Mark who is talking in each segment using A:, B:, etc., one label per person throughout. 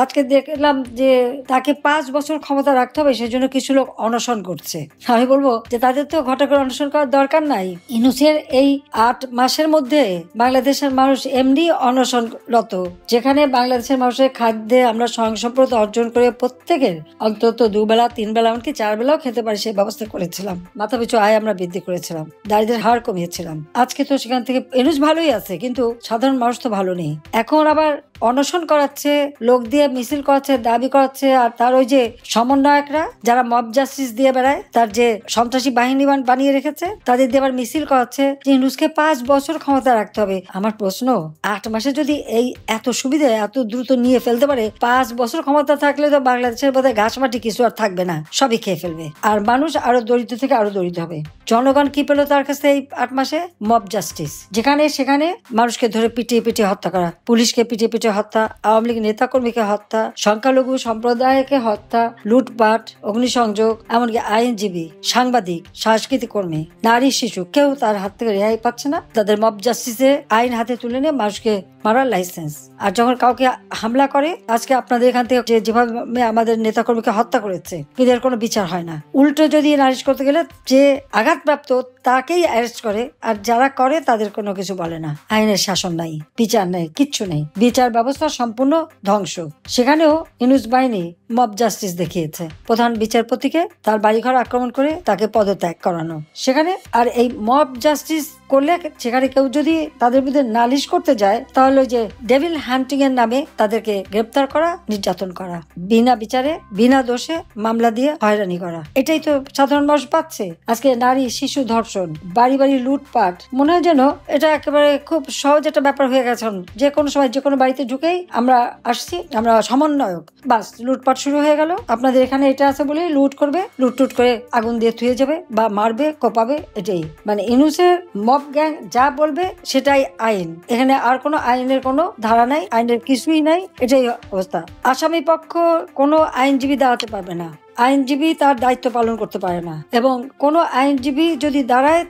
A: আজকে দেখলাম যে তাকে 5 বছর ক্ষমতা রাখতে হবে, সেজন্য কিছু লোক অনশন করছে। আমি বলবো যে তাদের তো ঘটা করে অনশন করার দরকার নাই। ইউনূসের এই 8 মাসের মধ্যে বাংলাদেশের মানুষ এমনি অনশনরত, যেখানে বাংলাদেশের মানুষের খাদ্যে আমরা স্বয়ংসম্পূর্ণতা অর্জন করে প্রত্যেকের অন্তত 2 বেলা 3 বেলা এমনকি 4 বেলাও খেতে পারি সেই ব্যবস্থা করেছিলাম। মাথা পিছু আয় আমরা বৃদ্ধি করেছিলাম, দারিদ্রের হার কমিয়েছিলাম। আজকে তো সেখান থেকে ইউনূস ভালোই আছে, কিন্তু সাধারণ মানুষ তো ভালো নেই। এখন আবার অনশন করাচ্ছে, লোক দিয়ে মিছিল করাচ্ছে, দাবি করাচ্ছে। আর তার ওই যে সমন্বয়করা যারা মব জাস্টিস দিয়ে বেড়ায়, তার যে সন্ত্রাসী বাহিনী বানিয়ে রেখেছে, তাদের দিয়ে আবার মিছিল করাচ্ছে যে ইউনূসকে 5 বছর ক্ষমতা রাখতে হবে। আমার প্রশ্ন, 8 মাসে যদি এই এত সুবিধা এত দ্রুত নিয়ে ফেলতে পারে, 5 বছর ক্ষমতা থাকলে তো বাংলাদেশের বোধহয় ঘাস মাটি কিছু আর থাকবে না, সবই খেয়ে ফেলবে। আর মানুষ আরো দরিদ্র থেকে আরো দরিদ্র হবে। জনগণ কি পেল তার কাছে এই 8 মাসে? Mob justice. যেখানে সেখানে মানুষকে ধরে পিটিয়ে পিটিয়ে হত্যা করা, পুলিশকে পিটিয়ে পিটিয়ে হত্যা, আওয়ামী লীগ নেতাকর্মীকে হত্যা, সংখ্যালঘু সম্প্রদায়কে হত্যা, লুটপাট, অগ্নিসংযোগ, এমনকি আইনজীবী, সাংবাদিক, সাংস্কৃতিক কর্মী, নারী, শিশু কেউ তার হাত থেকে রেহাই পাচ্ছে না। তাদের মব জাস্টিসে আইন হাতে তুলে নিয়ে মানুষকে মারার লাইসেন্স। আর যখন কাউকে হামলা করে, আজকে আপনাদের এখান থেকে যেভাবে আমাদের নেতাকর্মীকে হত্যা করেছে, কিন্তু এর কোনো বিচার হয় না। উল্টো যদি নালিশ করতে গেলে যে আঘাতপ্রাপ্ত তাকেই অ্যারেস্ট করে, আর যারা করে তাদের কোনো কিছু বলে না। আইনের শাসন নাই, বিচার নাই, কিচ্ছু নেই। বিচার ব্যবস্থা সম্পূর্ণ ধ্বংস। সেখানেও ইউনূস বাহিনী মব জাস্টিস দেখিয়েছে। প্রধান বিচারপতিকে তার বাড়িঘর আক্রমণ করে তাকে পদত্যাগ করানো সেখানে। আর এই মব জাস্টিস করলে সেখানে কেউ যদি তাদের বিরুদ্ধে নালিশ করতে যায়, তাহলে যে ডেভিল হান্টিং এর নামে তাদেরকে গ্রেপ্তার করা, নির্যাতন করা, বিনা বিচারে বিনা দোষে মামলা দিয়ে হয়রানি করা। এটাই তো সাধারণ মানুষ পাচ্ছে। আজকে নারী শিশু ধর্ষণ, বাড়ি বাড়ি লুটপাট, মনে হয় যেন এটা একেবারে খুব সহজ একটা ব্যাপার হয়ে গেছে। যে কোনো সময় যে কোনো বাড়িতে ঢুকেই আমরা আসছি, আমরা সমন্বয়ক, বাস লুটপাট শুরু হয়ে গেল। আপনাদের এখানে এটা আছে বলে লুট করবে, লুট করে আগুন দিয়ে থুয়ে যাবে বা মারবে, কোপাবে। এটাই মানে ইউনূসের মব গ্যাং যা বলবে সেটাই আইন। এখানে আর কোনো আইনের কোনো ধারা নাই, আইনের কিছুই নাই। এটাই অবস্থা। আসামি পক্ষ কোনো আইনজীবী দাঁড়াতে পারবে না, আইনজীবী তার দায়িত্ব পালন করতে পারে না, এবং কোনো আইনজীবী যদি দাঁড়ায়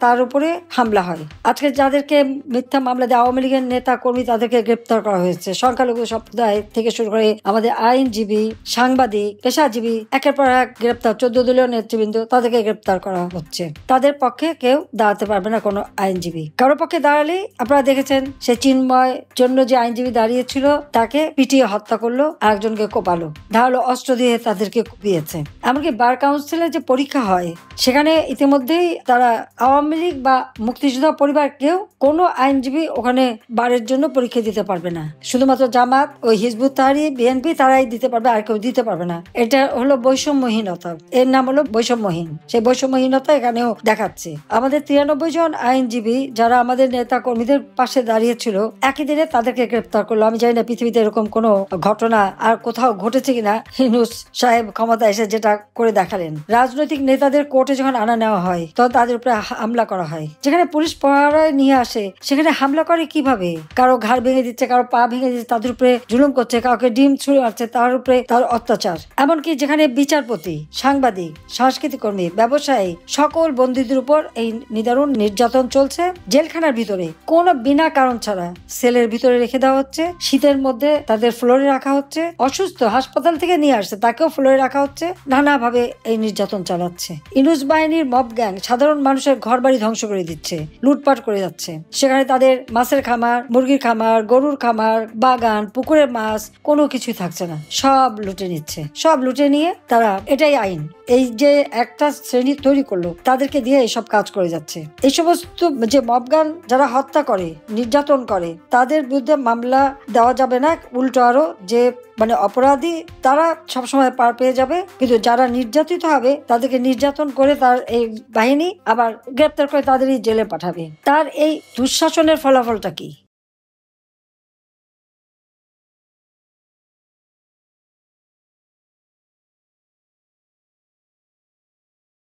A: তার উপরে হামলা হয়। আজকে যাদেরকে মিথ্যা মামলা দিয়ে আওয়ামী লীগের নেতা কর্মী তাদেরকে গ্রেপ্তার করা হয়েছে, সংখ্যালঘু সম্প্রদায় থেকে শুরু করে আমাদের আইনজীবী, সাংবাদিক, পেশাজীবী, একের পর এক গ্রেপ্তার। 14 দলীয় নেতৃবৃন্দ, তাদেরকে গ্রেপ্তার করা হচ্ছে। তাদের পক্ষে কেউ দাঁড়াতে পারবে না কোনো আইনজীবী। কারো পক্ষে দাঁড়ালেই আপনারা দেখেছেন সে চিন্ময় জন্য যে আইনজীবী দাঁড়িয়েছিল তাকে পিটিয়ে হত্যা করলো, আরেকজনকে কোপালো, ধারালো অস্ত্র দিয়ে তাদেরকে দিয়েছে। এমনকি বার কাউন্সিলের যে পরীক্ষা হয়, সেখানে ইতিমধ্যেই তারা আওয়ামী লীগ বা মুক্তিযোদ্ধা পরিবার কেউ কোনো আইনজীবী ওখানে বারের জন্য পরীক্ষা দিতে পারবে না। শুধুমাত্র জামাত, ওই হিজবুত তাহরির, বিএনপি তারাই দিতে পারবে, আর কেউ দিতে পারবে না। এটা হলো বৈষম্যহীনতা। এর নাম হলো বৈষম্যহীন। সেই বৈষম্যহীনতা এখানেও দেখাচ্ছে। আমাদের 93 জন আইনজীবী যারা আমাদের নেতা কর্মীদের পাশে দাঁড়িয়েছিল, একই দিনে তাদেরকে গ্রেপ্তার করলো। আমি জানি না পৃথিবীতে এরকম কোনো ঘটনা আর কোথাও ঘটেছে কিনা। ইউনূস সাহেব ক্ষমতা এসে যেটা করে দেখালেন, রাজনৈতিক নেতাদের কোর্টে যখন আনা নেওয়া হয় তখন তাদের উপরে হামলা করা হয়। যেখানে পুলিশ পহরায় নিয়ে আসে সেখানে হামলা করে কিভাবে? কারো ঘাড় ভেঙে দিচ্ছে, কারো পা ভেঙে দিচ্ছে, তাদের উপরে জুলুম করছে, কাউকে ডিম ছুঁড়ে মারছে, তার উপরে তার অত্যাচার। এমনকি যেখানে বিচারপতি, সাংবাদিক, সাংস্কৃতিক কর্মী, ব্যবসায়ী, সকল বন্দীদের উপর এই নিদারুণ নির্যাতন চলছে। জেলখানার ভিতরে কোনো বিনা কারণ ছাড়া সেলের ভিতরে রেখে দেওয়া হচ্ছে, শীতের মধ্যে তাদের ফ্লোরে রাখা হচ্ছে, অসুস্থ হাসপাতাল থেকে নিয়ে আসছে তাকেও ফ্লোরে রাখা হচ্ছে, নানাভাবে এই নির্যাতন চালাচ্ছে। ইউনূস বাহিনীর মব গ্যাং সাধারণ মানুষের ঘর বাড়ি ধ্বংস করে দিচ্ছে, লুটপাট করে যাচ্ছে। সেখানে তাদের মাছের খামার, মুরগির খামার, গরুর খামার, বাগান, পুকুরের মাছ কোনো কিছুই থাকছে না, সব লুটে নিচ্ছে। সব লুটে নিয়ে তারা, এটাই আইন, এই যে একটা শ্রেণী তৈরি করলো তাদেরকে দিয়ে এইসব কাজ করে যাচ্ছে। এই সমস্ত যে মব গ্যাং যারা হত্যা করে, নির্যাতন করে, তাদের বিরুদ্ধে মামলা দেওয়া যাবে না। উল্টো আরো যে মানে অপরাধী তারা সবসময় পার পেয়ে যাবে, কিন্তু যারা নির্যাতিত হবে তাদেরকে নির্যাতন করে তার এই বাহিনী আবার গ্রেপ্তার করে তাদেরই জেলে পাঠাবে। তার এই দুঃশাসনের ফলাফলটা কি?